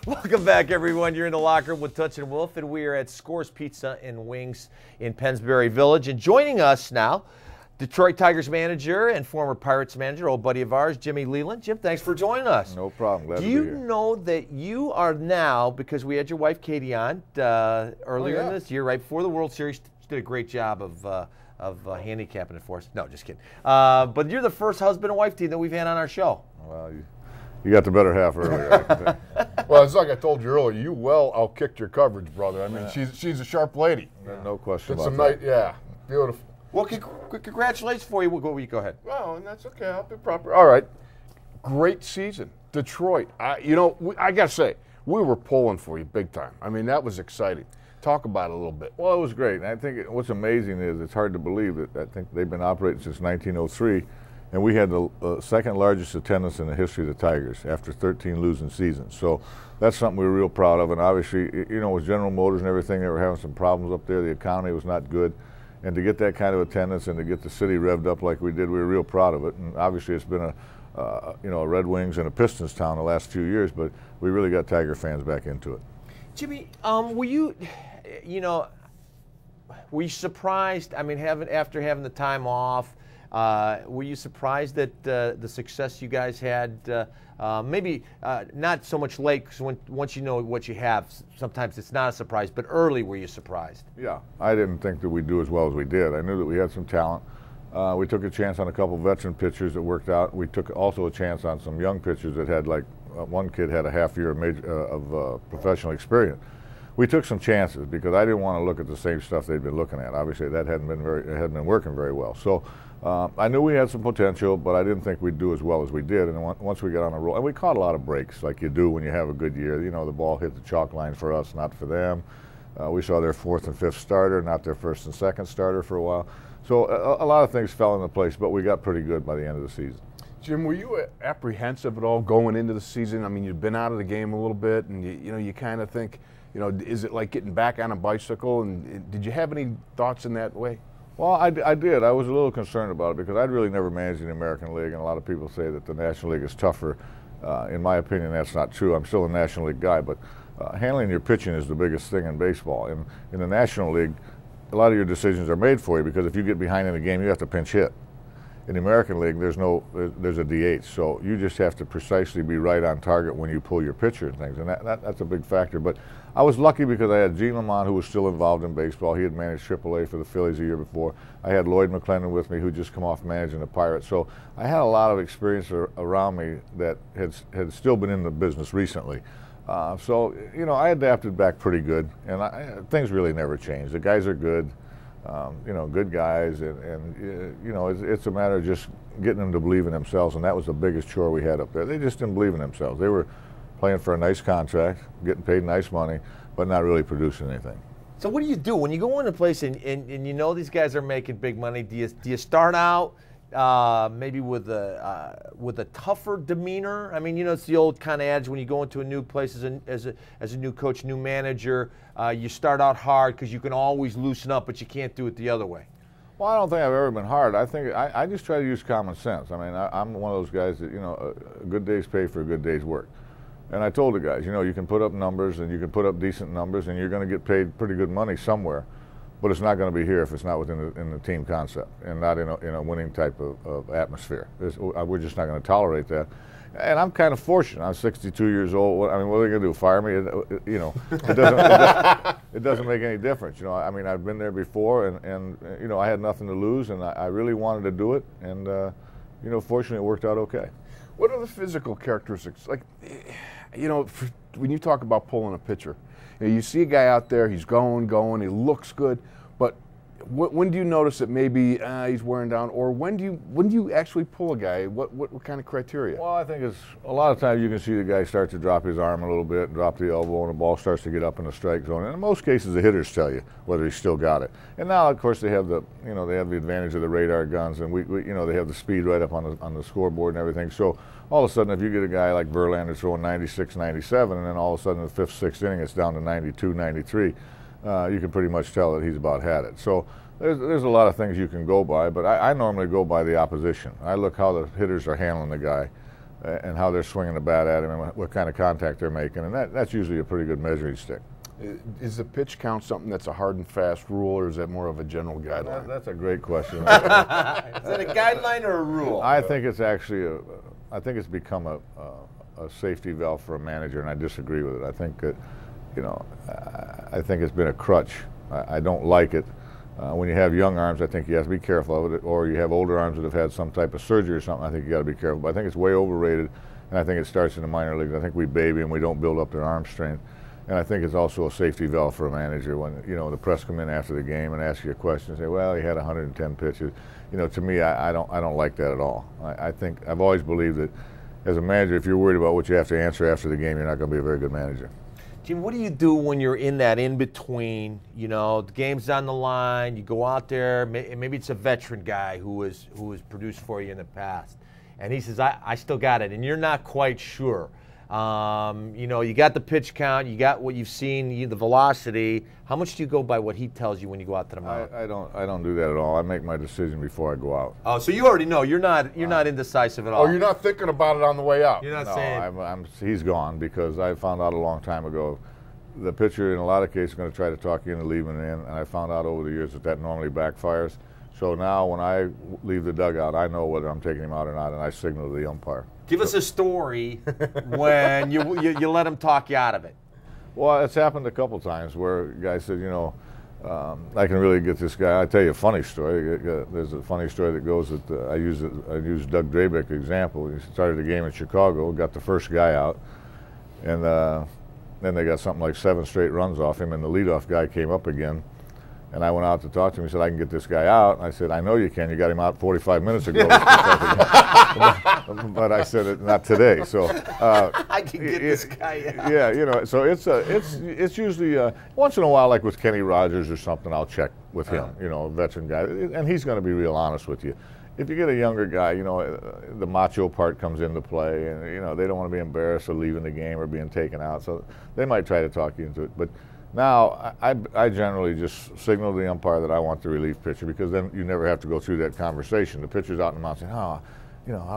Welcome back, everyone. You're in the locker room with Tunch and Wolf, and we are at Scores Pizza and Wings in Pennsbury Village. And joining us now, Detroit Tigers manager and former Pirates manager, old buddy of ours, Jimmy Leyland. Jim, thanks for joining us. No problem. Glad to be Do you here. know that you are now, because we had your wife Katie on earlier in this year, right before the World Series, she did a great job of handicapping it for us. No, just kidding. But you're the first husband and wife team that we've had on our show. Well, you got the better half earlier. I can say. Well, it's like I told you earlier. You well outkicked your coverage, brother. I mean, she's a sharp lady. No question Did about some that. night, yeah, beautiful. Well, congratulations for you. Go ahead. Well, and that's okay. I'll be proper. All right, great season, Detroit. I gotta say, we were pulling for you big time. I mean, that was exciting. Talk about it a little bit. Well, it was great. And I think what's amazing is it's hard to believe that I think they've been operating since 1903, and we had the second largest attendance in the history of the Tigers after 13 losing seasons. So that's something we were real proud of. And obviously, you know, with General Motors and everything, they were having some problems up there. The economy was not good. And to get that kind of attendance and to get the city revved up like we did, we were real proud of it. And obviously, it's been a Red Wings and a Pistons town the last few years, but we really got Tiger fans back into it. Jimmy, were you surprised? I mean, after having the time off, were you surprised that the success you guys had? Maybe not so much late, because once you know what you have, sometimes it's not a surprise. But early, were you surprised? Yeah, I didn't think that we'd do as well as we did. I knew that we had some talent. We took a chance on a couple veteran pitchers that worked out. We took also a chance on some young pitchers that had, like, one kid had a half year of professional experience. We took some chances because I didn't want to look at the same stuff they'd been looking at. Obviously, that hadn't been working very well. So I knew we had some potential, but I didn't think we'd do as well as we did. And once we got on a roll, and we caught a lot of breaks, like you do when you have a good year. You know, the ball hit the chalk line for us, not for them. We saw their fourth and fifth starter, not their first and second starter for a while. So a lot of things fell into place, but we got pretty good by the end of the season. Jim, were you apprehensive at all going into the season? I mean, you'd been out of the game a little bit, and you kind of think, is it like getting back on a bicycle? And did you have any thoughts in that way? Well, I did. I was a little concerned about it because I'd really never managed the American League, and a lot of people say that the National League is tougher. In my opinion, that's not true. I'm still a National League guy, but handling your pitching is the biggest thing in baseball. In the National League, a lot of your decisions are made for you because if you get behind in a game, you have to pinch hit. In the American League, there's a DH, so you just have to precisely be right on target when you pull your pitcher and things, and that's a big factor. But I was lucky because I had Gene Lamont, who was still involved in baseball. He had managed AAA for the Phillies the year before. I had Lloyd McClendon with me, who just come off managing the Pirates. So I had a lot of experience around me that had still been in the business recently. So I adapted back pretty good, and things really never changed. The guys are good. Good guys, and it's a matter of just getting them to believe in themselves, and that was the biggest chore we had up there. They just didn't believe in themselves. They were playing for a nice contract, getting paid nice money, but not really producing anything. So what do you do when you go into a place and you know these guys are making big money? Do you start out maybe with a tougher demeanor? I mean, it's the old kind of adage when you go into a new place as a new coach, new manager, you start out hard because you can always loosen up, but you can't do it the other way. Well, I don't think I've ever been hard. I think I just try to use common sense. I mean, I'm one of those guys that, a good day's pay for a good day's work. And I told the guys, you can put up numbers and you can put up decent numbers and you're going to get paid pretty good money somewhere. But it's not going to be here if it's not in the team concept and not in a winning type of atmosphere. We're just not going to tolerate that. And I'm kind of fortunate. I'm 62 years old. I mean, what are they going to do? Fire me? It doesn't make any difference. I mean, I've been there before, and I had nothing to lose, and I really wanted to do it. And fortunately, it worked out okay. What are the physical characteristics? Like, when you talk about pulling a pitcher, you see a guy out there, he's going, he looks good, but when do you notice that maybe he's wearing down, or when do you actually pull a guy? What kind of criteria? Well, I think it's a lot of times you can see the guy start to drop his arm a little bit, drop the elbow, and the ball starts to get up in the strike zone. And in most cases, the hitters tell you whether he's still got it. And now, of course, they have the advantage of the radar guns, and they have the speed right up on the scoreboard and everything. So all of a sudden, if you get a guy like Verlander throwing 96, 97, and then all of a sudden in the fifth, sixth inning, it's down to 92, 93. You can pretty much tell that he's about had it. So there's a lot of things you can go by, but I normally go by the opposition. I look how the hitters are handling the guy. and how they're swinging the bat at him and what kind of contact they're making, and that's usually a pretty good measuring stick. Is the pitch count something that's a hard and fast rule, or is that more of a general guideline? That's a great question. Is that a guideline or a rule? I think it's actually I think it's become a safety valve for a manager, and I disagree with it. I think that, I think it's been a crutch. I don't like it. When you have young arms, I think you have to be careful of it, or you have older arms that have had some type of surgery or something, I think you got to be careful. But I think it's way overrated, and I think it starts in the minor leagues. I think we baby them, we don't build up their arm strength. And I think it's also a safety valve for a manager when, the press come in after the game and ask you a question and say, well, he had 110 pitches. To me, I don't like that at all. I think I've always believed that as a manager, if you're worried about what you have to answer after the game, you're not going to be a very good manager. Jim, what do you do when you're in that in-between? The game's on the line, you go out there, maybe it's a veteran guy who has produced for you in the past, and he says, I still got it, and you're not quite sure. You got the pitch count, you got what you've seen, the velocity. How much do you go by what he tells you when you go out to the mound? I don't do that at all. I make my decision before I go out. Oh, so you already know. You're not indecisive at all. Oh, you're not thinking about it on the way out. You're not No, saying. he's gone, because I found out a long time ago the pitcher in a lot of cases is going to try to talk you into leaving it in, and I found out over the years that normally backfires. So now when I leave the dugout, I know whether I'm taking him out or not, and I signal to the umpire. Give us a story when you let him talk you out of it. Well, it's happened a couple times where a guy said, I can really get this guy. I'll tell you a funny story. There's a funny story that goes that I use Doug Drabeck example. He started the game in Chicago, got the first guy out, and then they got something like 7 straight runs off him, and the leadoff guy came up again. And I went out to talk to him. He said, I can get this guy out. And I said, I know you can. You got him out 45 minutes ago. But I said, not today. So I can get this guy out. Yeah, so it's usually once in a while, like with Kenny Rogers or something, I'll check with him, a veteran guy. And he's going to be real honest with you. If you get a younger guy, the macho part comes into play, and, they don't want to be embarrassed of leaving the game or being taken out. So they might try to talk you into it. But now, I generally just signal to the umpire that I want the relief pitcher, because then you never have to go through that conversation. The pitcher's out in the mound saying, how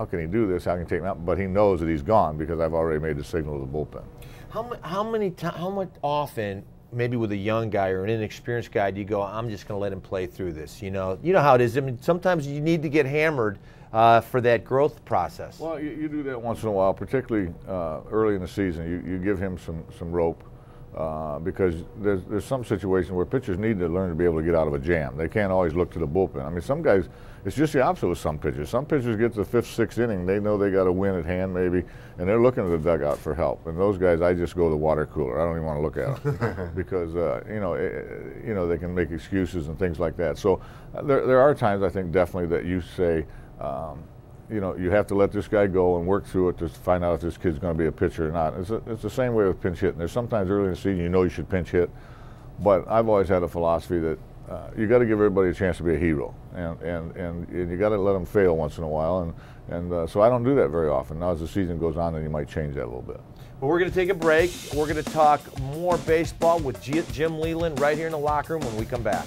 can he do this? How can he take him out? But he knows that he's gone because I've already made the signal to the bullpen. How much often, maybe with a young guy or an inexperienced guy, do you go, I'm just going to let him play through this? You know how it is. I mean, sometimes you need to get hammered for that growth process. Well, you do that once in a while, particularly early in the season. You give him some rope. Because there's some situations where pitchers need to learn to be able to get out of a jam. They can't always look to the bullpen. I mean, some guys, it's just the opposite with some pitchers. Some pitchers get to the 5th, 6th inning, they know they got a win at hand maybe, and they're looking at the dugout for help. And those guys, I just go to the water cooler. I don't even want to look at them because they can make excuses and things like that. So there are times, I think, definitely that you say, you have to let this guy go and work through it to find out if this kid's going to be a pitcher or not. It's the same way with pinch hitting. There's sometimes early in the season you should pinch hit, but I've always had a philosophy that you got to give everybody a chance to be a hero, and you got to let them fail once in a while, and so I don't do that very often. Now as the season goes on, then you might change that a little bit. Well, we're going to take a break. We're going to talk more baseball with Jim Leyland right here in the locker room when we come back.